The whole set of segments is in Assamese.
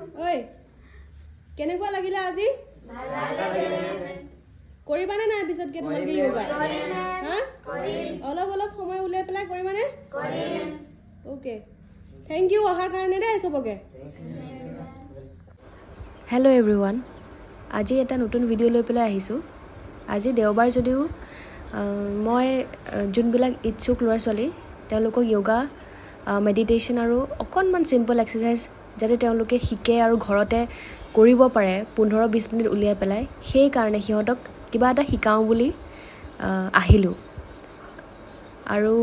ঐ কেনেকুৱা লাগিলে আজি ভাল লাগিলে কৰিবানে নাই পিছতকে তোমালোকে যোগা হা অলপ অলপ সময় উলিয়াই পেলাই কৰিবানে কৰিম ওকে থ্যাংক ইউ অহাৰ কাৰণে দেই সবকে হেল্ল' এভৰিৱান আজি এটা নতুন ভিডিঅ' লৈ পেলাই আহিছোঁ আজি দেওবাৰ যদিও মই যোনবিলাক ইচ্ছুক ল'ৰা ছোৱালী তেওঁলোকক য়োগা মেডিটেশ্যন আৰু অকণমান চিম্পল এক্সাৰচাইজ যাতে তেওঁলোকে শিকে আৰু ঘৰতে কৰিব পাৰে 15-20 মিনিট উলিয়াই পেলাই সেইকাৰণে সিহঁতক কিবা এটা শিকাওঁ বুলি আহিলোঁ আৰু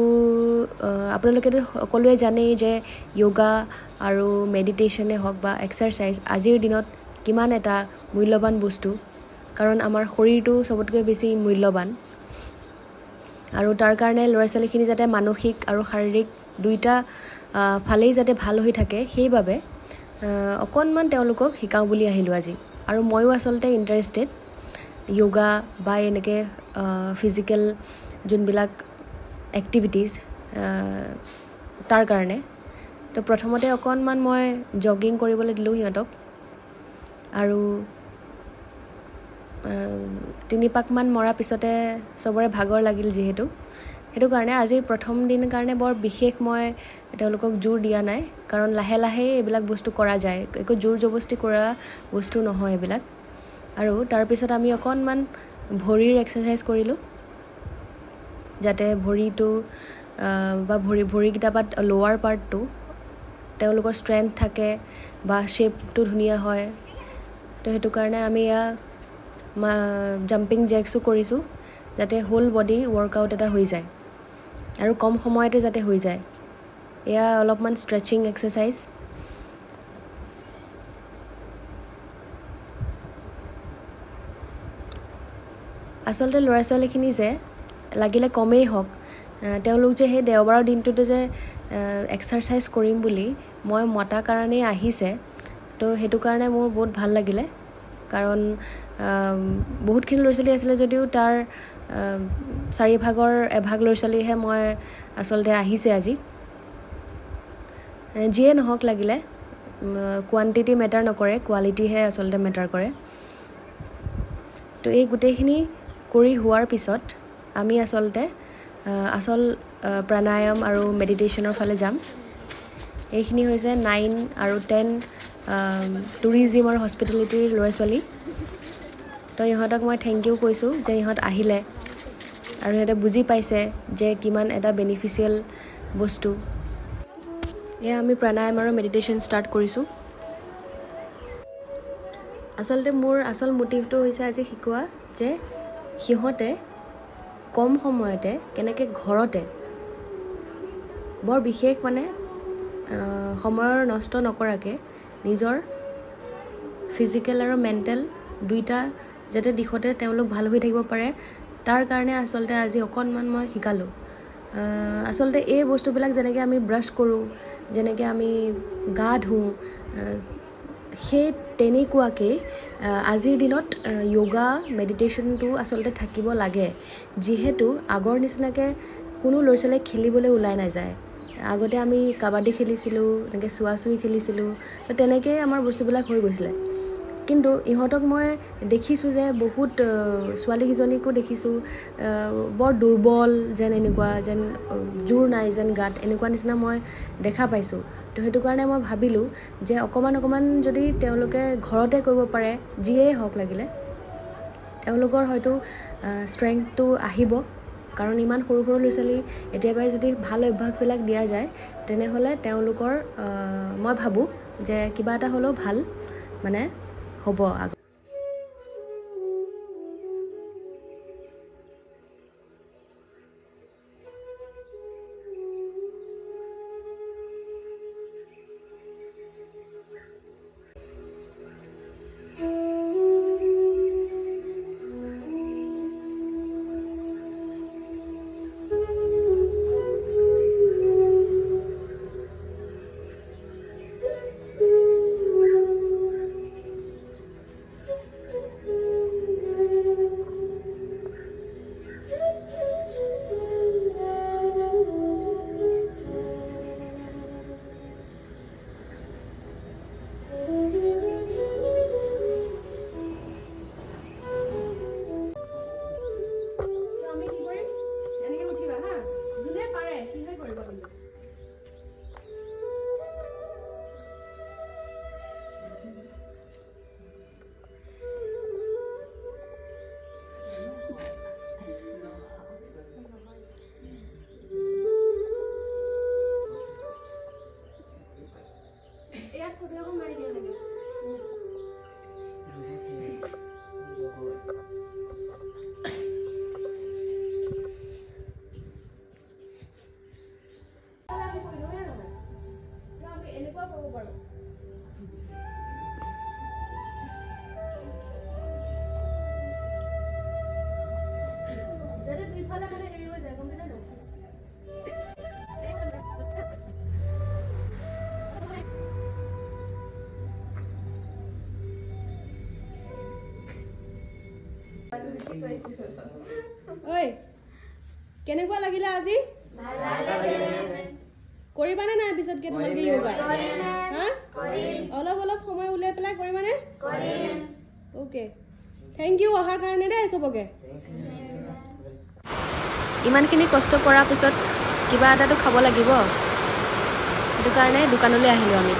আপোনালোকেতো সকলোৱে জানেই যে য়োগা আৰু মেডিটেশ্যনে হওক বা এক্সাৰচাইজ আজিৰ দিনত কিমান এটা মূল্যৱান বস্তু কাৰণ আমাৰ শৰীৰটো চবতকৈ বেছি মূল্যৱান আৰু তাৰ কাৰণে ল'ৰা ছোৱালীখিনি যাতে মানসিক আৰু শাৰীৰিক দুইটা ফালেই যাতে ভাল হৈ থাকে সেইবাবে অকণমান তেওঁলোকক শিকাওঁ বুলি আহিলোঁ আজি আৰু ময়ো আচলতে ইণ্টাৰেষ্টেড য়োগা বা এনেকৈ ফিজিকেল যোনবিলাক এক্টিভিটিজ তাৰ কাৰণে তো প্ৰথমতে অকণমান মই জগিং কৰিবলৈ দিলোঁ সিহঁতক আৰু 3 পাকমান মৰাৰ পিছতে চবৰে ভাগৰ লাগিল যিহেতু সেইটো কাৰণে আজি প্ৰথম দিন কাৰণে বৰ বিশেষ মই তেওঁলোকক জোৰ দিয়া নাই কাৰণ লাহে লাহে এইবিলাক বস্তু কৰা যায় একো জোৰ জবস্তি কৰা বস্তু নহয় এইবিলাক আৰু তাৰপিছত আমি অকণমান ভৰিৰ এক্সাৰচাইজ কৰিলোঁ যাতে ভৰিটো বা ভৰিকেইটা বা লোৱাৰ পাৰ্টটো তেওঁলোকৰ ষ্ট্ৰেংথ থাকে বা শ্বেপটো ধুনীয়া হয় তো সেইটো কাৰণে আমি এয়া জাম্পিং জেক্সো কৰিছোঁ যাতে হোল বডি ৱৰ্কআউট এটা হৈ যায় আৰু কম সময়তে যাতে হৈ যায় এয়া অলপমান ষ্ট্ৰেচিং এক্সাৰচাইজ আচলতে ল'ৰা ছোৱালীখিনি যে লাগিলে কমেই হওক তেওঁলোক যে সেই দেওবাৰৰ দিনটোতে যে এক্সাৰচাইজ কৰিম বুলি মই মতা কাৰণেই আহিছে তো সেইটো কাৰণে মোৰ বহুত ভাল লাগিলে কাৰণ বহুতখিনি ল'ৰা ছোৱালী আছিলে যদিও তাৰ 4 ভাগৰ এভাগ ল'ৰা ছোৱালীহে মই আচলতে আহিছে আজি যিয়ে নহওক লাগিলে কোৱান্টিটি মেটাৰ নকৰে কোৱালিটিহে আচলতে মেটাৰ কৰে তো এই গোটেইখিনি কৰি হোৱাৰ পিছত আমি আচলতে আচল প্ৰাণায়াম আৰু মেডিটেশ্যনৰ ফালে যাম এইখিনি হৈছে 9 আৰু 10 টুৰিজিম আৰু হস্পিটেলিটিৰ ল'ৰা ছোৱালী তো ইহঁতক মই থেংক ইউ কৈছোঁ যে ইহঁত আহিলে আৰু সিহঁতে বুজি পাইছে যে কিমান এটা বেনিফিচিয়েল বস্তু এয়া আমি প্ৰাণায়াম আৰু মেডিটেশ্যন ষ্টাৰ্ট কৰিছোঁ আচলতে মোৰ আচল মোটিভটো হৈছে আজি শিকোৱা যে সিহঁতে কম সময়তে কেনেকৈ ঘৰতে বৰ বিশেষ মানে সময়ৰ নষ্ট নকৰাকৈ নিজৰ ফিজিকেল আৰু মেণ্টেল দুইটা যাতে দিশতে তেওঁলোক ভাল হৈ থাকিব পাৰে তাৰ কাৰণে আচলতে আজি অকণমান মই শিকালোঁ আচলতে এই বস্তুবিলাক যেনেকৈ আমি ব্ৰাছ কৰোঁ যেনেকৈ আমি গা ধুওঁ সেই তেনেকুৱাকৈ আজিৰ দিনত য়োগা মেডিটেশ্যনটো আচলতে থাকিব লাগে যিহেতু আগৰ নিচিনাকৈ কোনো ল'ৰা ছোৱালীয়ে খেলিবলৈ ওলাই নাযায় আগতে আমি কাবাডী খেলিছিলোঁ এনেকৈ চুৱা-চুই খেলিছিলোঁ তো তেনেকৈয়ে আমাৰ বস্তুবিলাক হৈ গৈছিলে কিন্তু ইহঁতক মই দেখিছোঁ যে বহুত ছোৱালীকেইজনীকো দেখিছোঁ বৰ দুৰ্বল যেন এনেকুৱা যেন জোৰ নাই যেন গাত এনেকুৱা নিচিনা মই দেখা পাইছোঁ তো সেইটো কাৰণে মই ভাবিলোঁ যে অকণমান যদি তেওঁলোকে ঘৰতে কৰিব পাৰে যিয়েই হওক লাগিলে তেওঁলোকৰ হয়তো ষ্ট্ৰেংথটো আহিব কাৰণ ইমান সৰু সৰু ল'ৰা ছোৱালী এতিয়াৰ যদি ভাল অভ্যাসবিলাক দিয়া যায় তেনেহ'লে তেওঁলোকৰ মই ভাবোঁ যে কিবা এটা হ'লেও ভাল মানে হ'ব ঐ কেনেকুৱা লাগিলে আজি কৰিবানে নাই পিছতকে তোমালোকে যোগা হা অলপ অলপ সময় উলিয়াই পেলাই কৰিবানে ওকে থেংক ইউ অহাৰ কাৰণে দেই চবকে ইমানখিনি কষ্ট কৰাৰ পিছত কিবা এটাতো খাব লাগিব সেইটো কাৰণে দোকানলৈ আহিলোঁ আমি